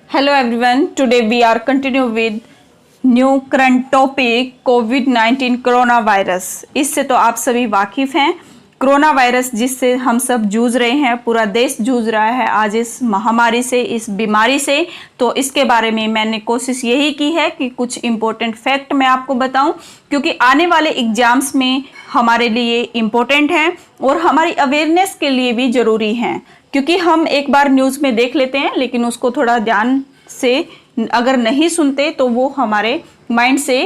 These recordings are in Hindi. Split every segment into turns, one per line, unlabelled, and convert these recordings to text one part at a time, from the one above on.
Hello everyone, today we are continue with new current topic covid corona virus. इससे तो आप सभी वाकिफ हैं। कोरोना वायरस जिससे हम सब जूझ रहे हैं, पूरा देश जूझ रहा है आज इस महामारी से, इस बीमारी से। तो इसके बारे में मैंने कोशिश यही की है कि कुछ इम्पोर्टेंट फैक्ट मैं आपको बताऊं, क्योंकि आने वाले एग्जाम्स में हमारे लिए इम्पोर्टेंट हैं और हमारी अवेयरनेस के लिए भी ज़रूरी हैं। क्योंकि हम एक बार न्यूज़ में देख लेते हैं लेकिन उसको थोड़ा ध्यान से अगर नहीं सुनते तो वो हमारे माइंड से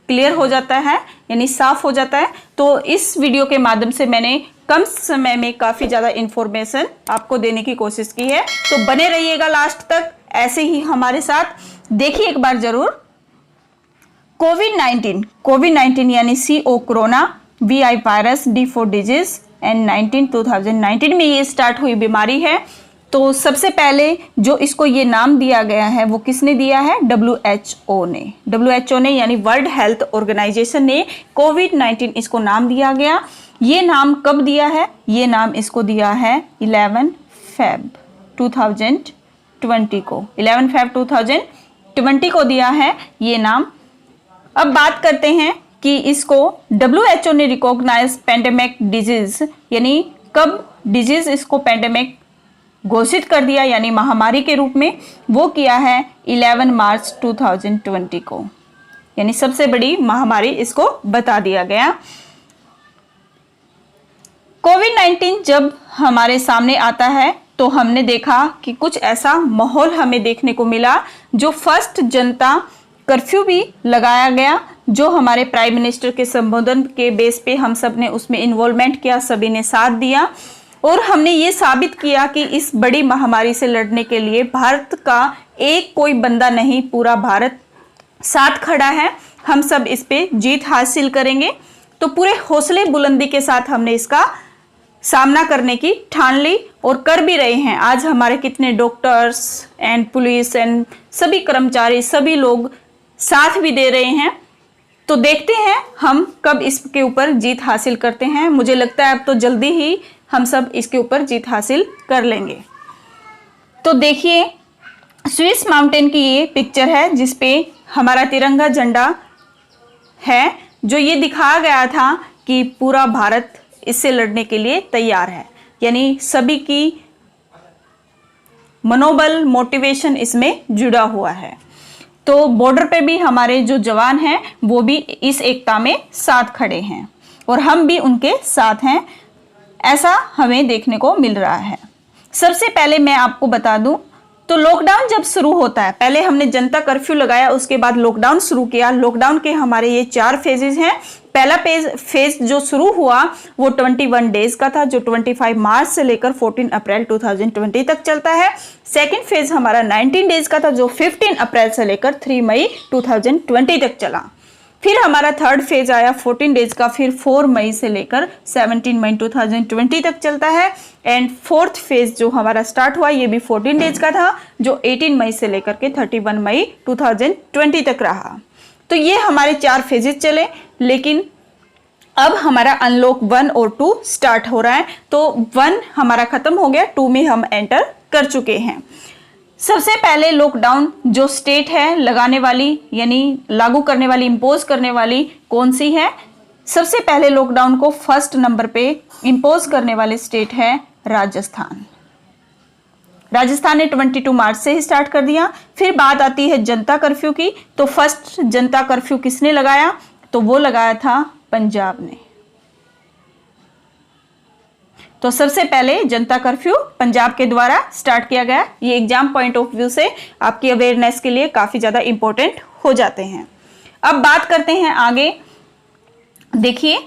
क्लियर हो जाता है, यानी साफ हो जाता है। तो इस वीडियो के माध्यम से मैंने कम समय में काफ़ी ज़्यादा इन्फॉर्मेशन आपको देने की कोशिश की है। तो बने रहिएगा लास्ट तक, ऐसे ही हमारे साथ देखिए एक बार ज़रूर। कोविड-19 यानी CO corona, VI virus, D4 disease and 2019 में ये स्टार्ट हुई बीमारी है। तो सबसे पहले जो इसको ये नाम दिया गया है वो किसने दिया है? WHO ने यानी वर्ल्ड हेल्थ ऑर्गेनाइजेशन ने कोविड-19 इसको नाम दिया गया। ये नाम कब दिया है? ये नाम इसको दिया है 11 फेब 2020 को। 11 फेब 2020 को दिया है ये नाम। अब बात करते हैं कि इसको WHO ने रिकॉग्नाइज पेंडेमिक डिजीज, यानी कब डिजीज इसको पेंडेमिक घोषित कर दिया यानी महामारी के रूप में, वो किया है 11 मार्च 2020 को, यानी सबसे बड़ी महामारी इसको बता दिया गया। कोविड-19 जब हमारे सामने आता है तो हमने देखा कि कुछ ऐसा माहौल हमें देखने को मिला, जो फर्स्ट जनता कर्फ्यू भी लगाया गया, जो हमारे प्राइम मिनिस्टर के संबोधन के बेस पे हम सब ने उसमें इन्वॉल्वमेंट किया, सभी ने साथ दिया और हमने ये साबित किया कि इस बड़ी महामारी से लड़ने के लिए भारत का एक कोई बंदा नहीं, पूरा भारत साथ खड़ा है। हम सब इस पे जीत हासिल करेंगे। तो पूरे हौसले बुलंदी के साथ हमने इसका सामना करने की ठान ली और कर भी रहे हैं। आज हमारे कितने डॉक्टर्स एंड पुलिस एंड सभी कर्मचारी, सभी लोग साथ भी दे रहे हैं। तो देखते हैं हम कब इसके ऊपर जीत हासिल करते हैं। मुझे लगता है अब तो जल्दी ही हम सब इसके ऊपर जीत हासिल कर लेंगे। तो देखिए, स्विस माउंटेन की ये पिक्चर है जिसपे हमारा तिरंगा झंडा है, जो ये दिखाया गया था कि पूरा भारत इससे लड़ने के लिए तैयार है, यानी सभी की मनोबल, मोटिवेशन इसमें जुड़ा हुआ है। तो बॉर्डर पे भी हमारे जो जवान हैं वो भी इस एकता में साथ खड़े हैं और हम भी उनके साथ हैं, ऐसा हमें देखने को मिल रहा है। सबसे पहले मैं आपको बता दूं, तो लॉकडाउन जब शुरू होता है, पहले हमने जनता कर्फ्यू लगाया, उसके बाद लॉकडाउन शुरू किया। लॉकडाउन के हमारे ये 4 फेजेस हैं। पहला फेज जो शुरू हुआ वो 21 डेज का था, जो 25 मार्च से लेकर 14 अप्रैल 2020 तक चलता है। सेकेंड फेज हमारा 19 डेज का था, जो 15 अप्रैल से लेकर 3 मई 2020 तक चला। फिर हमारा थर्ड फेज आया 14 डेज का, फिर 4 मई से लेकर 17 मई 2020 तक चलता है। एंड फोर्थ फेज जो हमारा स्टार्ट हुआ ये भी 14 डेज का था, जो 18 मई से लेकर के 31 मई 2020 तक रहा। तो ये हमारे 4 फेजेस चले, लेकिन अब हमारा अनलॉक 1 और 2 स्टार्ट हो रहा है। तो 1 हमारा खत्म हो गया, 2 में हम एंटर कर चुके हैं। सबसे पहले लॉकडाउन जो स्टेट है लगाने वाली, यानी लागू करने वाली, इम्पोज करने वाली कौन सी है? सबसे पहले लॉकडाउन को फर्स्ट नंबर पे इम्पोज करने वाले स्टेट है राजस्थान। राजस्थान ने 22 मार्च से ही स्टार्ट कर दिया। फिर बात आती है जनता कर्फ्यू की। तो फर्स्ट जनता कर्फ्यू किसने लगाया? तो वो लगाया था पंजाब ने। तो सबसे पहले जनता कर्फ्यू पंजाब के द्वारा स्टार्ट किया गया। ये एग्जाम पॉइंट ऑफ व्यू से आपकी अवेयरनेस के लिए काफ़ी ज़्यादा इंपॉर्टेंट हो जाते हैं। अब बात करते हैं आगे। देखिए,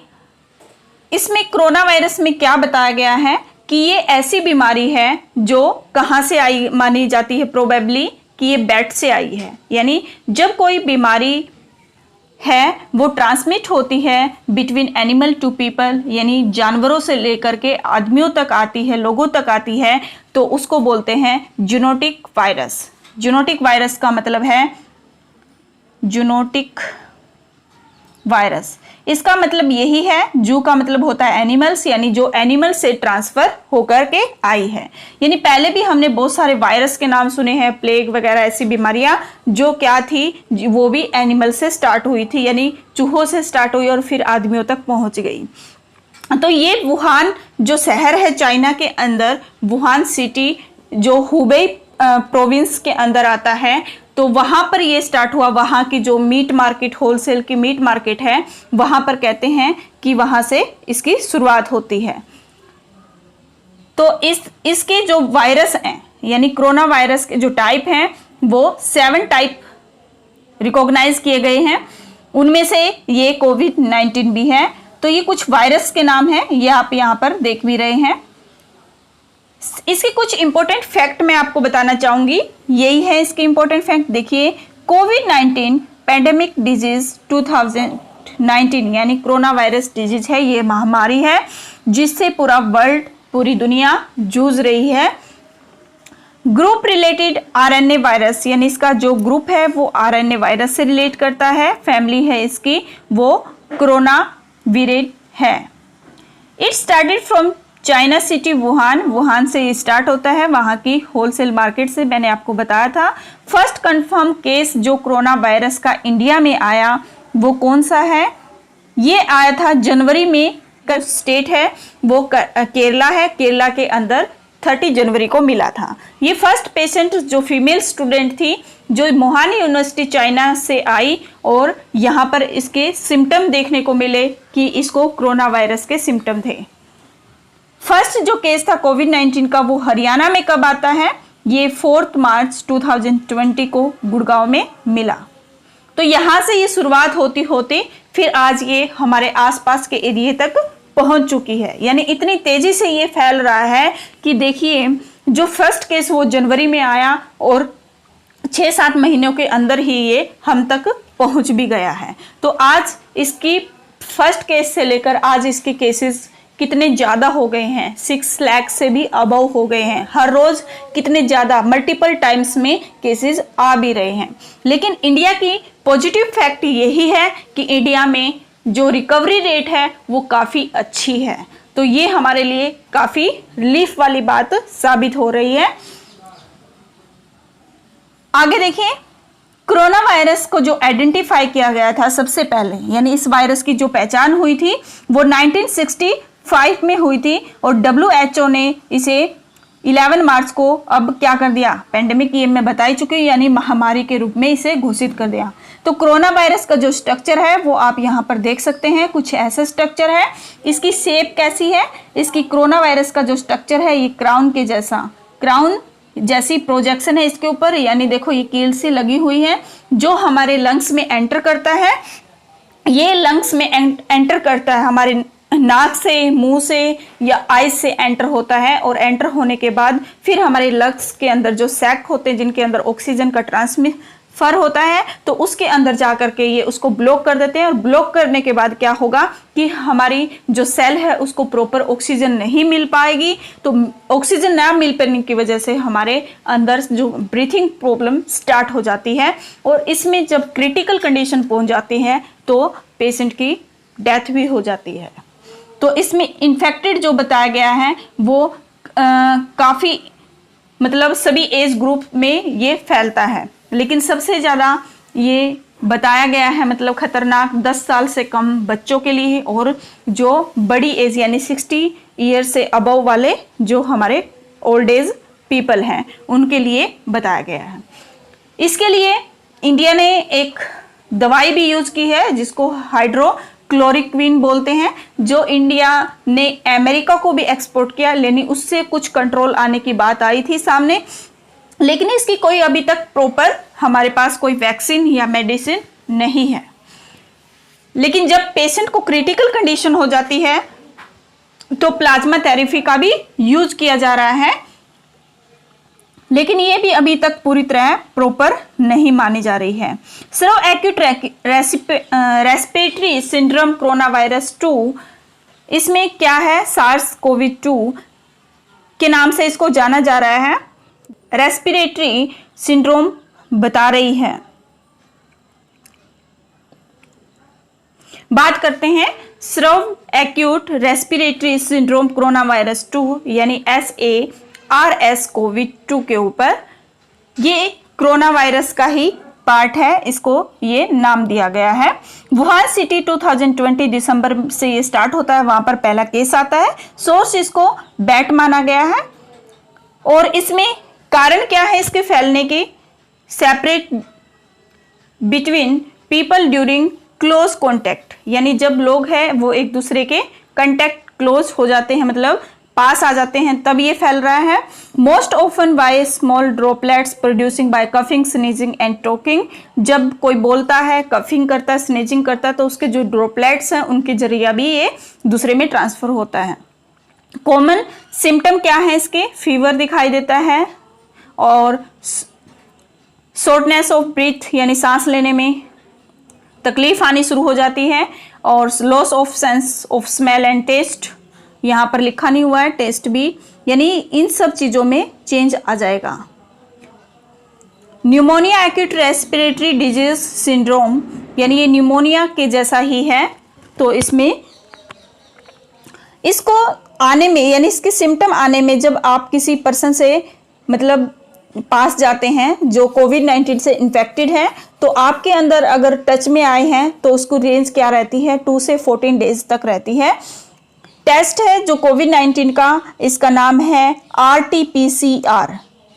इसमें कोरोना वायरस में क्या बताया गया है कि ये ऐसी बीमारी है जो कहाँ से आई मानी जाती है, प्रोबेबली कि ये बैट से आई है। यानी जब कोई बीमारी है वो ट्रांसमिट होती है बिटवीन एनिमल टू पीपल, यानी जानवरों से लेकर के आदमियों तक आती है, लोगों तक आती है, तो उसको बोलते हैं जूनोटिक वायरस। जूनोटिक वायरस का मतलब है जूनोटिक वायरस। इसका मतलब यही है, जू का मतलब होता है एनिमल्स, यानी जो एनिमल से ट्रांसफर होकर के आई है। यानी पहले भी हमने बहुत सारे वायरस के नाम सुने हैं, प्लेग वगैरह ऐसी बीमारियां जो क्या थी, वो भी एनिमल से स्टार्ट हुई थी, यानी चूहों से स्टार्ट हुई और फिर आदमियों तक पहुंच गई। तो ये वुहान जो शहर है चाइना के अंदर, वुहान सिटी जो हुबेई प्रोविंस के अंदर आता है, तो वहां पर ये स्टार्ट हुआ। वहां की जो मीट मार्केट, होलसेल की मीट मार्केट है, वहां पर कहते हैं कि वहां से इसकी शुरुआत होती है। तो इसके जो वायरस हैं, यानी कोरोना वायरस के जो टाइप हैं, वो 7 टाइप रिकॉग्नाइज किए गए हैं। उनमें से ये कोविड-19 भी है। तो ये कुछ वायरस के नाम हैं, ये आप यहाँ पर देख भी रहे हैं। इसके कुछ इंपॉर्टेंट फैक्ट मैं आपको बताना चाहूंगी, यही है इसके इंपॉर्टेंट फैक्ट। देखिए, कोविड-19 पैंडेमिक डिजीज 2019, यानी कोरोना वायरस डिजीज है, ये महामारी है जिससे पूरा वर्ल्ड, पूरी दुनिया जूझ रही है। ग्रुप रिलेटेड आरएनए वायरस, यानी इसका जो ग्रुप है वो आरएनए वायरस से रिलेट करता है। फैमिली है इसकी वो कोरोना वीरेड है। It started from China city Wuhan, Wuhan से स्टार्ट होता है, वहाँ की होलसेल मार्केट से, मैंने आपको बताया था। फर्स्ट कंफर्म केस जो कोरोना वायरस का इंडिया में आया वो कौन सा है, ये आया था जनवरी में। का स्टेट है वो केरला है, केरला के अंदर 30 जनवरी को मिला था। ये फर्स्ट पेशेंट जो फीमेल स्टूडेंट थी, जो वुहान यूनिवर्सिटी चाइना से आई, और यहाँ पर इसके सिम्टम देखने को मिले कि इसको कोरोना वायरस के सिम्टम थे। फर्स्ट जो केस था कोविड-19 का वो हरियाणा में कब आता है, ये 4 मार्च 2020 को गुड़गांव में मिला। तो यहाँ से ये शुरुआत होती होती फिर आज ये हमारे आसपास के एरिया तक पहुँच चुकी है। यानी इतनी तेजी से ये फैल रहा है कि देखिए, जो फर्स्ट केस वो जनवरी में आया और 6-7 महीनों के अंदर ही ये हम तक पहुँच भी गया है। तो आज इसकी फर्स्ट केस से लेकर आज इसके केसेस कितने ज़्यादा हो गए हैं, 6 लाख से भी अबव हो गए हैं। हर रोज़ कितने ज़्यादा मल्टीपल टाइम्स में केसेस आ भी रहे हैं। लेकिन इंडिया की पॉजिटिव फैक्ट यही है कि इंडिया में जो रिकवरी रेट है वो काफ़ी अच्छी है। तो ये हमारे लिए काफ़ी रिलीफ वाली बात साबित हो रही है। आगे देखिए, कोरोना वायरस को जो आइडेंटिफाई किया गया था सबसे पहले, यानी इस वायरस की जो पहचान हुई थी वो 1965 में हुई थी, और WHO ने इसे 11 मार्च को अब क्या कर दिया, पेंडेमिक, ये मैं बता ही चुकी हूँ, यानी महामारी के रूप में इसे घोषित कर दिया। तो कोरोना वायरस का जो स्ट्रक्चर है वो आप यहाँ पर देख सकते हैं, कुछ ऐसा स्ट्रक्चर है। इसकी शेप कैसी है, इसकी कोरोना वायरस का जो स्ट्रक्चर है ये क्राउन के जैसा, क्राउन जैसी प्रोजेक्शन है इसके ऊपर, यानी देखो ये कील सी लगी हुई है, जो हमारे लंग्स में एंटर करता है। ये लंग्स में एंटर करता है, हमारे नाक से, मुंह से या आइज से एंटर होता है, और एंटर होने के बाद फिर हमारे लंग्स के अंदर जो सैक होते हैं जिनके अंदर ऑक्सीजन का ट्रांसफर होता है, तो उसके अंदर जा करके ये उसको ब्लॉक कर देते हैं। और ब्लॉक करने के बाद क्या होगा कि हमारी जो सेल है उसको प्रॉपर ऑक्सीजन नहीं मिल पाएगी। तो ऑक्सीजन ना मिल पाने की वजह से हमारे अंदर जो ब्रीथिंग प्रॉब्लम स्टार्ट हो जाती है, और इसमें जब क्रिटिकल कंडीशन पहुंच जाती है तो पेशेंट की डेथ भी हो जाती है। तो इसमें इन्फेक्टेड जो बताया गया है वो काफ़ी, मतलब सभी एज ग्रुप में ये फैलता है, लेकिन सबसे ज़्यादा ये बताया गया है मतलब खतरनाक 10 साल से कम बच्चों के लिए, और जो बड़ी एज यानी 60 ईयर से अबव वाले जो हमारे ओल्ड एज पीपल हैं उनके लिए बताया गया है। इसके लिए इंडिया ने एक दवाई भी यूज की है जिसको हाइड्रोक्लोरोक्विन बोलते हैं, जो इंडिया ने अमेरिका को भी एक्सपोर्ट किया, लेकिन उससे कुछ कंट्रोल आने की बात आई थी सामने, लेकिन इसकी कोई अभी तक प्रॉपर हमारे पास कोई वैक्सीन या मेडिसिन नहीं है। लेकिन जब पेशेंट को क्रिटिकल कंडीशन हो जाती है तो प्लाज्मा थेरेपी का भी यूज किया जा रहा है, लेकिन ये भी अभी तक पूरी तरह प्रॉपर नहीं मानी जा रही है। Severe acute respiratory syndrome coronavirus 2, इसमें क्या है, SARS-CoV-2 के नाम से इसको जाना जा रहा है। रेस्पिरेटरी सिंड्रोम बता रही है। बात करते हैं severe acute respiratory syndrome coronavirus 2 यानी SARS-CoV-2 के ऊपर। ये कोरोना वायरस का ही पार्ट है, इसको ये नाम दिया गया है। वुहान सिटी 2020 दिसंबर से ये स्टार्ट होता है, वहां पर पहला केस आता है। सोर्स इसको बैट माना गया है। और इसमें कारण क्या है इसके फैलने की? Separate between people during close contact, यानी जब लोग हैं वो एक दूसरे के कॉन्टैक्ट क्लोज हो जाते हैं, मतलब पास आ जाते हैं, तब ये फैल रहा है। Most often by small droplets producing by coughing, sneezing and talking. जब कोई बोलता है, कफिंग करता है, स्नीजिंग करता है, तो उसके जो ड्रॉपलेट्स हैं उनके जरिए भी ये दूसरे में ट्रांसफर होता है। कॉमन सिम्टम क्या है इसके? फीवर दिखाई देता है और शॉर्टनेस ऑफ ब्रीथ यानी सांस लेने में तकलीफ आनी शुरू हो जाती है, और loss of sense of smell and taste, यहाँ पर लिखा नहीं हुआ है, टेस्ट भी, यानी इन सब चीज़ों में चेंज आ जाएगा। Pneumonia acute respiratory disease syndrome, यानी ये न्यूमोनिया के जैसा ही है। तो इसमें इसको आने में, यानी इसके सिम्टम आने में, जब आप किसी पर्सन से मतलब पास जाते हैं जो कोविड-19 से इन्फेक्टेड है, तो आपके अंदर अगर टच में आए हैं तो उसको रेंज क्या रहती है? 2 से 14 डेज तक रहती है। टेस्ट है जो कोविड-19 का, इसका नाम है RT-PCR,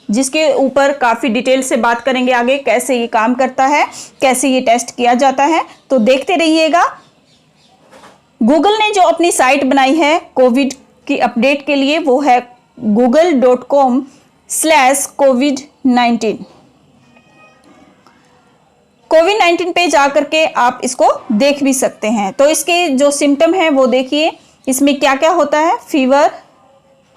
जिसके ऊपर काफ़ी डिटेल से बात करेंगे आगे, कैसे ये काम करता है, कैसे ये टेस्ट किया जाता है, तो देखते रहिएगा। गूगल ने जो अपनी साइट बनाई है कोविड की अपडेट के लिए, वो है google.com/covid19। कोविड-19 पे जाकर के आप इसको देख भी सकते हैं। तो इसके जो सिम्टम है वो देखिए, इसमें क्या क्या होता है? फीवर,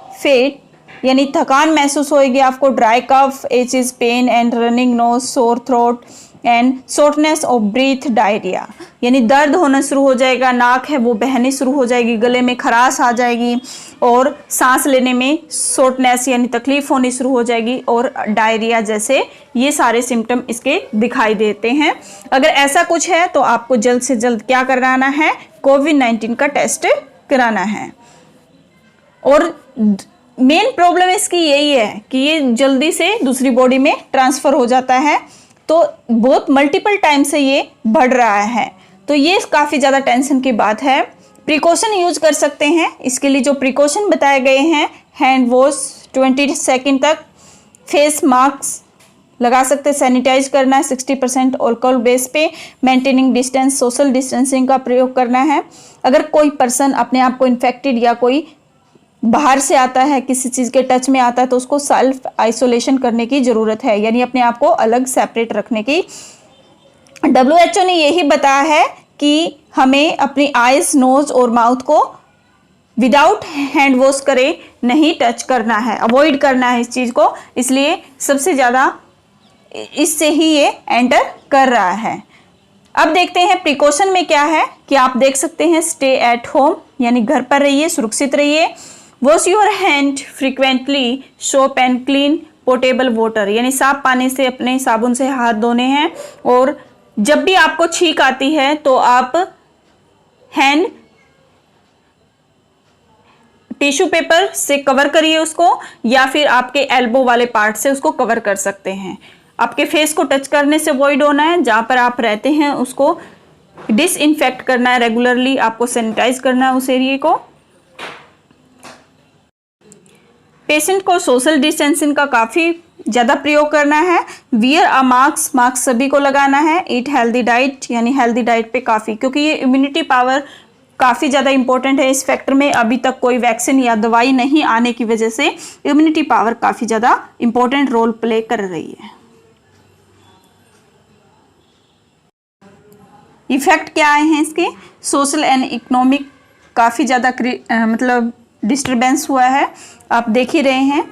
फेट यानी थकान महसूस होगी आपको, dry cough, aches, pain and running nose, sore throat and shortness of breath, diarrhoea यानी दर्द होना शुरू हो जाएगा, नाक है वो बहनी शुरू हो जाएगी, गले में खराश आ जाएगी, और सांस लेने में शॉर्टनेस यानी तकलीफ होनी शुरू हो जाएगी, और डायरिया जैसे ये सारे सिम्टम इसके दिखाई देते हैं। अगर ऐसा कुछ है तो आपको जल्द से जल्द क्या कराना है? कोविड-19 का टेस्ट कराना है। और मेन प्रॉब्लम इसकी यही है कि ये जल्दी से दूसरी बॉडी में ट्रांसफ़र हो जाता है, तो बहुत मल्टीपल टाइम से ये बढ़ रहा है, तो ये काफ़ी ज़्यादा टेंशन की बात है। प्रिकॉशन यूज कर सकते हैं, इसके लिए जो प्रिकॉशन बताए गए हैं, हैंड वॉश 20 सेकेंड तक, फेस मास्क लगा सकते, सैनिटाइज करना है 60% अल्कोहल बेस पे, मेंटेनिंग डिस्टेंस, सोशल डिस्टेंसिंग का प्रयोग करना है। अगर कोई पर्सन अपने आप को इन्फेक्टेड या कोई बाहर से आता है, किसी चीज़ के टच में आता है, तो उसको सेल्फ आइसोलेशन करने की ज़रूरत है, यानी अपने आप को अलग सेपरेट रखने की। WHO ने यही बताया है कि हमें अपनी आइज़, नोज़ और माउथ को विदाउट हैंड वॉश करे नहीं टच करना है, अवॉइड करना है इस चीज़ को, इसलिए सबसे ज़्यादा इससे ही ये एंटर कर रहा है। अब देखते हैं प्रिकॉशन में क्या है, कि आप देख सकते हैं स्टे एट होम यानी घर पर रहिए, सुरक्षित रहिए। Wash your hand frequently, soap and clean portable water यानी साफ पानी से अपने साबुन से हाथ धोने हैं। और जब भी आपको छींक आती है तो आप हैंड टिश्यू पेपर से कवर करिए उसको, या फिर आपके एल्बो वाले पार्ट से उसको कवर कर सकते हैं। आपके फेस को टच करने से अवॉइड होना है, जहाँ पर आप रहते हैं उसको डिसइंफेक्ट करना है रेगुलरली, आपको सैनिटाइज करना है उस एरिया को। पेशेंट को सोशल डिस्टेंसिंग का काफ़ी ज़्यादा प्रयोग करना है। वियर अ मास्क, मास्क सभी को लगाना है। ईट हेल्दी डाइट यानी हेल्दी डाइट पे काफ़ी, क्योंकि ये इम्यूनिटी पावर काफ़ी ज़्यादा इंपॉर्टेंट है इस फैक्टर में। अभी तक कोई वैक्सीन या दवाई नहीं आने की वजह से इम्यूनिटी पावर काफ़ी ज़्यादा इंपॉर्टेंट रोल प्ले कर रही है। इफेक्ट क्या आए हैं इसके? सोशल एंड इकोनॉमिक काफ़ी ज़्यादा मतलब डिस्टर्बेंस हुआ है। आप देख ही रहे हैं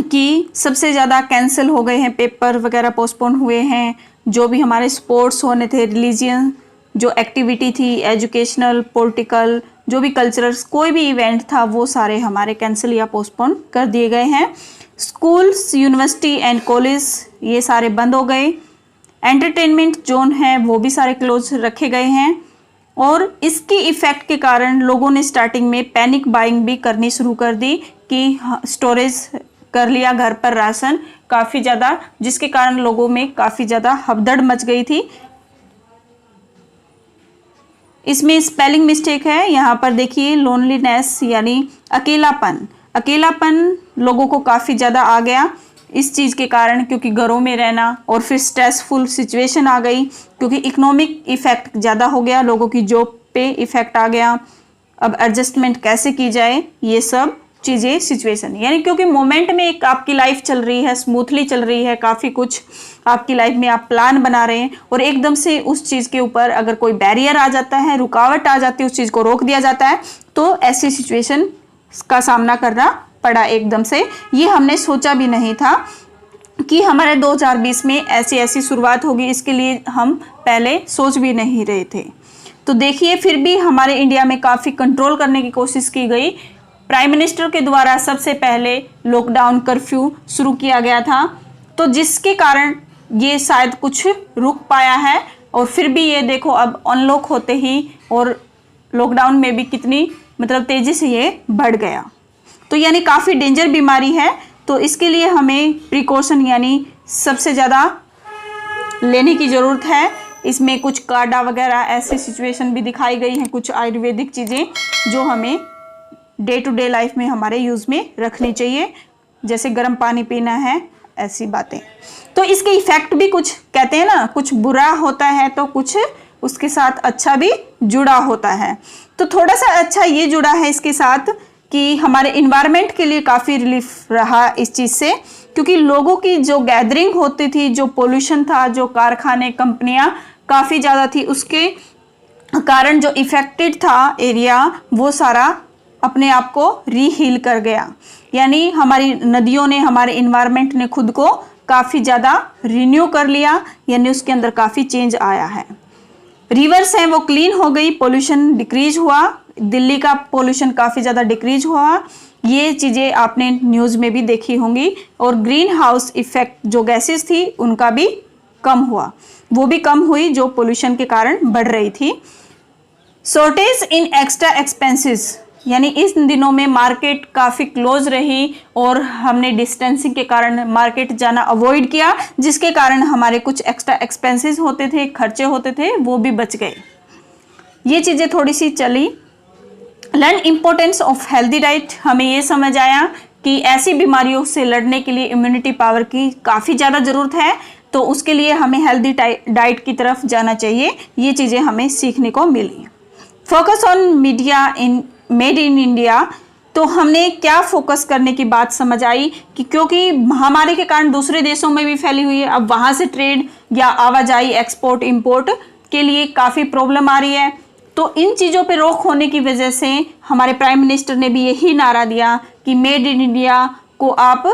कि सबसे ज़्यादा कैंसिल हो गए हैं, पेपर वगैरह पोस्टपोन हुए हैं। जो भी हमारे स्पोर्ट्स होने थे, रिलीजियन जो एक्टिविटी थी, एजुकेशनल, पॉलिटिकल, जो भी कल्चरल्स, कोई भी इवेंट था, वो सारे हमारे कैंसिल या पोस्टपोन कर दिए गए हैं। स्कूल्स, यूनिवर्सिटी एंड कॉलेज ये सारे बंद हो गए। एंटरटेनमेंट जोन है वो भी सारे क्लोज रखे गए हैं। और इसकी इफ़ेक्ट के कारण लोगों ने स्टार्टिंग में पैनिक बाइंग भी करनी शुरू कर दी कि स्टोरेज कर लिया घर पर राशन काफ़ी ज़्यादा, जिसके कारण लोगों में काफ़ी ज़्यादा हड़बड़ मच गई थी। इसमें स्पेलिंग मिस्टेक है, यहाँ पर देखिए लोनलीनेस यानी अकेलापन। अकेलापन लोगों को काफ़ी ज़्यादा आ गया इस चीज़ के कारण, क्योंकि घरों में रहना, और फिर स्ट्रेसफुल सिचुएशन आ गई क्योंकि इकोनॉमिक इफ़ेक्ट ज़्यादा हो गया, लोगों की जॉब पे इफ़ेक्ट आ गया। अब एडजस्टमेंट कैसे की जाए, ये सब चीज़ें सिचुएशन, यानी क्योंकि मोमेंट में एक आपकी लाइफ चल रही है, स्मूथली चल रही है, काफ़ी कुछ आपकी लाइफ में आप प्लान बना रहे हैं, और एकदम से उस चीज़ के ऊपर अगर कोई बैरियर आ जाता है, रुकावट आ जाती है, उस चीज़ को रोक दिया जाता है, तो ऐसी सिचुएशन का सामना करना पड़ा एकदम से। ये हमने सोचा भी नहीं था कि हमारे 2020 में ऐसी शुरुआत होगी, इसके लिए हम पहले सोच भी नहीं रहे थे। तो देखिए फिर भी हमारे इंडिया में काफ़ी कंट्रोल करने की कोशिश की गई। प्राइम मिनिस्टर के द्वारा सबसे पहले लॉकडाउन कर्फ्यू शुरू किया गया था, तो जिसके कारण ये शायद कुछ रुक पाया है, और फिर भी ये देखो अब अनलॉक होते ही और लॉकडाउन में भी कितनी मतलब तेज़ी से ये बढ़ गया। तो यानी काफ़ी डेंजर बीमारी है, तो इसके लिए हमें प्रिकॉशन यानी सबसे ज़्यादा लेने की ज़रूरत है। इसमें कुछ काढ़ा वगैरह ऐसी सिचुएशन भी दिखाई गई हैं, कुछ आयुर्वेदिक चीज़ें जो हमें डे टू डे लाइफ में हमारे यूज़ में रखनी चाहिए, जैसे गर्म पानी पीना है, ऐसी बातें। तो इसके इफ़ेक्ट भी कुछ कहते हैं ना, कुछ बुरा होता है तो कुछ उसके साथ अच्छा भी जुड़ा होता है। तो थोड़ा सा अच्छा ये जुड़ा है इसके साथ कि हमारे इन्वायरमेंट के लिए काफ़ी रिलीफ रहा इस चीज़ से, क्योंकि लोगों की जो गैदरिंग होती थी, जो पोल्यूशन था, जो कारखाने कंपनियां काफ़ी ज़्यादा थी, उसके कारण जो इफ़ेक्टेड था एरिया, वो सारा अपने आप को रीहील कर गया। यानी हमारी नदियों ने, हमारे इन्वायरमेंट ने खुद को काफ़ी ज़्यादा रिन्यू कर लिया, यानी उसके अंदर काफ़ी चेंज आया है। रिवर्स हैं वो क्लीन हो गई, पोल्यूशन डिक्रीज हुआ, दिल्ली का पोल्यूशन काफ़ी ज़्यादा डिक्रीज हुआ, ये चीज़ें आपने न्यूज़ में भी देखी होंगी। और ग्रीन हाउस इफेक्ट जो गैसेस थी उनका भी कम हुआ, वो भी कम हुई जो पोल्यूशन के कारण बढ़ रही थी। शॉर्टेज इन एक्स्ट्रा एक्सपेंसेस, यानी इस दिनों में मार्केट काफ़ी क्लोज रही और हमने डिस्टेंसिंग के कारण मार्केट जाना अवॉइड किया, जिसके कारण हमारे कुछ एक्स्ट्रा एक्सपेंसेस होते थे, खर्चे होते थे, वो भी बच गए। ये चीज़ें थोड़ी सी चली। Learn importance of healthy diet, हमें ये समझ आया कि ऐसी बीमारियों से लड़ने के लिए इम्यूनिटी पावर की काफ़ी ज़्यादा ज़रूरत है, तो उसके लिए हमें हेल्दी डाइट की तरफ जाना चाहिए। ये चीज़ें हमें सीखने को मिली। Focus on media in made in India, तो हमने क्या फोकस करने की बात समझ आई कि क्योंकि महामारी के कारण दूसरे देशों में भी फैली हुई है, अब वहाँ से ट्रेड या आवाजाही, एक्सपोर्ट इंपोर्ट के लिए काफ़ी प्रॉब्लम आ रही है। तो इन चीज़ों पे रोक होने की वजह से हमारे प्राइम मिनिस्टर ने भी यही नारा दिया कि मेड इन इंडिया को आप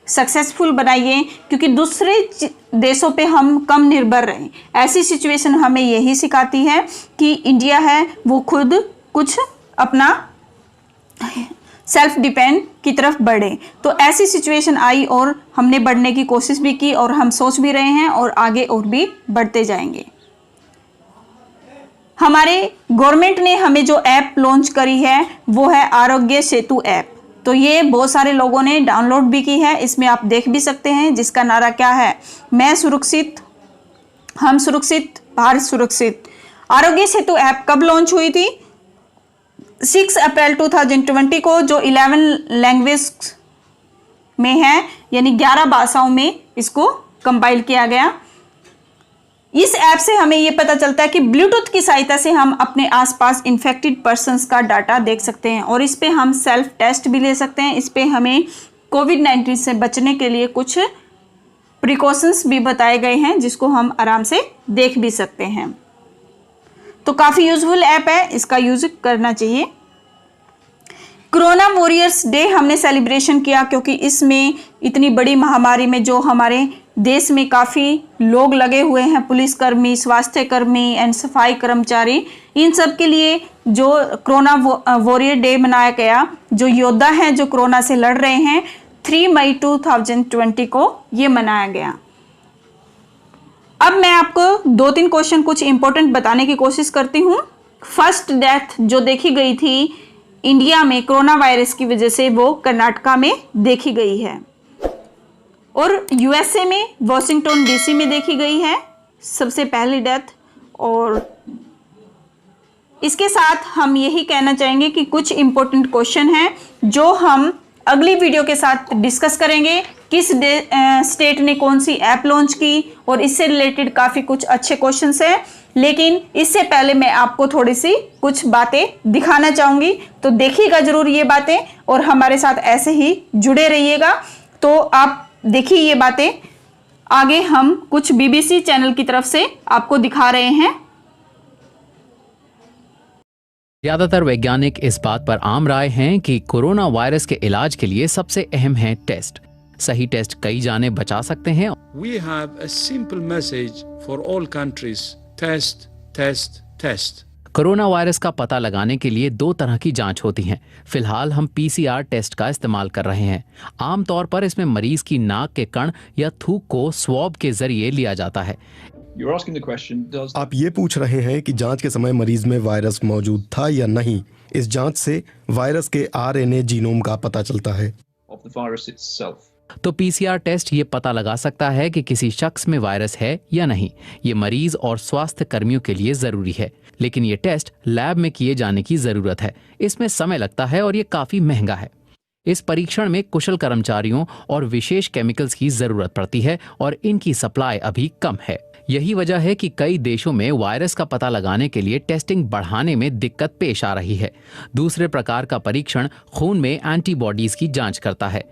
सक्सेसफुल बनाइए, क्योंकि दूसरे देशों पे हम कम निर्भर रहें। ऐसी सिचुएशन हमें यही सिखाती है कि इंडिया है वो खुद कुछ अपना सेल्फ डिपेंड की तरफ बढ़े। तो ऐसी सिचुएशन आई और हमने बढ़ने की कोशिश भी की, और हम सोच भी रहे हैं और आगे और भी बढ़ते जाएंगे। हमारे गवर्नमेंट ने हमें जो ऐप लॉन्च करी है वो है आरोग्य सेतु ऐप। तो ये बहुत सारे लोगों ने डाउनलोड भी की है, इसमें आप देख भी सकते हैं, जिसका नारा क्या है, मैं सुरक्षित, हम सुरक्षित, भारत सुरक्षित। आरोग्य सेतु ऐप कब लॉन्च हुई थी? 6 अप्रैल 2020 को, जो 11 लैंग्वेज में है, यानी 11 भाषाओं में इसको कंपाइल किया गया। इस ऐप से हमें ये पता चलता है कि ब्लूटूथ की सहायता से हम अपने आसपास इन्फेक्टेड पर्सन्स का डाटा देख सकते हैं, और इस पे हम सेल्फ टेस्ट भी ले सकते हैं। इस पे हमें कोविड-19 से बचने के लिए कुछ प्रिकॉशंस भी बताए गए हैं, जिसको हम आराम से देख भी सकते हैं। तो काफ़ी यूजफुल ऐप है, इसका यूज करना चाहिए। कोरोना वॉरियर्स डे हमने सेलिब्रेशन किया, क्योंकि इसमें इतनी बड़ी महामारी में जो हमारे देश में काफ़ी लोग लगे हुए हैं, पुलिसकर्मी, स्वास्थ्य कर्मी एंड सफाई कर्मचारी, इन सब के लिए जो कोरोना वॉरियर डे मनाया गया, जो योद्धा हैं जो कोरोना से लड़ रहे हैं, 3 मई 2020 को ये मनाया गया। अब मैं आपको 2-3 क्वेश्चन कुछ इंपॉर्टेंट बताने की कोशिश करती हूँ। फर्स्ट डेथ जो देखी गई थी इंडिया में कोरोना वायरस की वजह से, वो कर्नाटका में देखी गई है और यूएसए में वॉशिंगटन डीसी में देखी गई है सबसे पहली डेथ। और इसके साथ हम यही कहना चाहेंगे कि कुछ इंपॉर्टेंट क्वेश्चन हैं जो हम अगली वीडियो के साथ डिस्कस करेंगे। किस स्टेट ने कौन सी ऐप लॉन्च की और इससे रिलेटेड काफ़ी कुछ अच्छे क्वेश्चंस हैं, लेकिन इससे पहले मैं आपको थोड़ी सी कुछ बातें दिखाना चाहूँगी, तो देखिएगा ज़रूर ये बातें और हमारे साथ ऐसे ही जुड़े रहिएगा। तो आप देखिए ये बातें, आगे हम कुछ बीबीसी चैनल की तरफ से आपको दिखा रहे हैं।
ज्यादातर वैज्ञानिक इस बात पर आम राय हैं कि कोरोना वायरस के इलाज के लिए सबसे अहम है टेस्ट। सही टेस्ट कई जानें बचा सकते हैं।
We have a simple message for all countries. Test, test, test.
Corona virus का पता लगाने के लिए 2 तरह की जांच होती हैं। फिलहाल हम पीसीआर टेस्ट का इस्तेमाल कर रहे हैं। आमतौर पर इसमें मरीज की नाक के कण या थूक को स्वैब के जरिए लिया जाता है।
आप ये पूछ रहे हैं कि जांच के समय मरीज में वायरस मौजूद था या नहीं। इस जांच से वायरस के आरएनए जीनोम का पता चलता है।
तो पीसीआर टेस्ट ये पता लगा सकता है कि किसी शख्स में वायरस है या नहीं। ये मरीज और स्वास्थ्य कर्मियों के लिए जरूरी है, लेकिन ये टेस्ट लैब में किए जाने की जरूरत है। इसमें समय लगता है और ये काफी महंगा है। इस परीक्षण में कुशल कर्मचारियों और विशेष केमिकल्स की जरूरत पड़ती है और इनकी सप्लाई अभी कम है। यही वजह है कि कई देशों में वायरस का पता लगाने के लिए टेस्टिंग बढ़ाने में दिक्कत पेश आ रही है। दूसरे प्रकार का परीक्षण खून में एंटीबॉडीज की जांच करता है।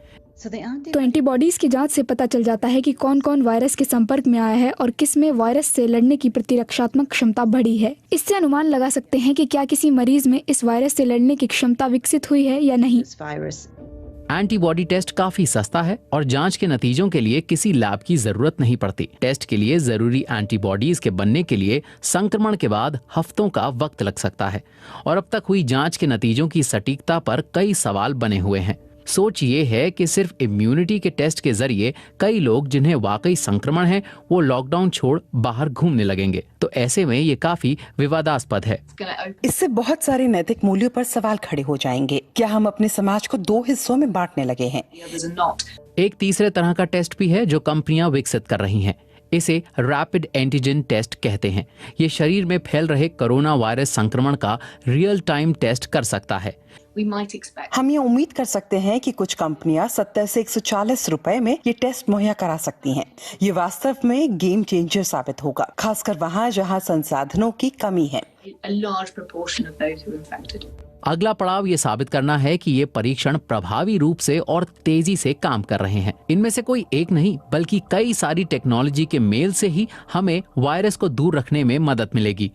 तो एंटीबॉडीज की जांच से पता चल जाता है कि कौन कौन वायरस के संपर्क में आया है और किस में वायरस से लड़ने की प्रतिरक्षात्मक क्षमता बढ़ी है। इससे अनुमान लगा सकते हैं कि क्या किसी मरीज में इस वायरस से लड़ने की क्षमता विकसित हुई है या नहीं।
एंटीबॉडी टेस्ट काफी सस्ता है और जांच के नतीजों के लिए किसी लैब की जरूरत नहीं पड़ती। टेस्ट के लिए जरूरी एंटीबॉडीज के बनने के लिए संक्रमण के बाद हफ्तों का वक्त लग सकता है और अब तक हुई जांच के नतीजों की सटीकता पर कई सवाल बने हुए हैं। सोच ये है कि सिर्फ इम्यूनिटी के टेस्ट के जरिए कई लोग जिन्हें वाकई संक्रमण है वो लॉकडाउन छोड़ बाहर घूमने लगेंगे, तो ऐसे में ये काफी विवादास्पद है।
इससे बहुत सारे नैतिक मूल्यों पर सवाल खड़े हो जाएंगे। क्या हम अपने समाज को 2 हिस्सों में बांटने लगे हैं?
एक तीसरे तरह का टेस्ट भी है जो कंपनियां विकसित कर रही हैं। इसे रैपिड एंटीजन टेस्ट कहते हैं। ये शरीर में फैल रहे कोरोना वायरस संक्रमण का रियल टाइम टेस्ट कर सकता है।
हम ये उम्मीद कर सकते हैं कि कुछ कंपनियां 70 से 140 रुपए में ये टेस्ट मुहैया करा सकती हैं। ये वास्तव में गेम चेंजर साबित होगा, खासकर वहां जहां संसाधनों की कमी है।
अगला पड़ाव ये साबित करना है कि ये परीक्षण प्रभावी रूप से और तेजी से काम कर रहे हैं। इनमें से कोई एक नहीं बल्कि कई सारी टेक्नोलॉजी के मेल से ही हमें वायरस को दूर रखने में मदद मिलेगी।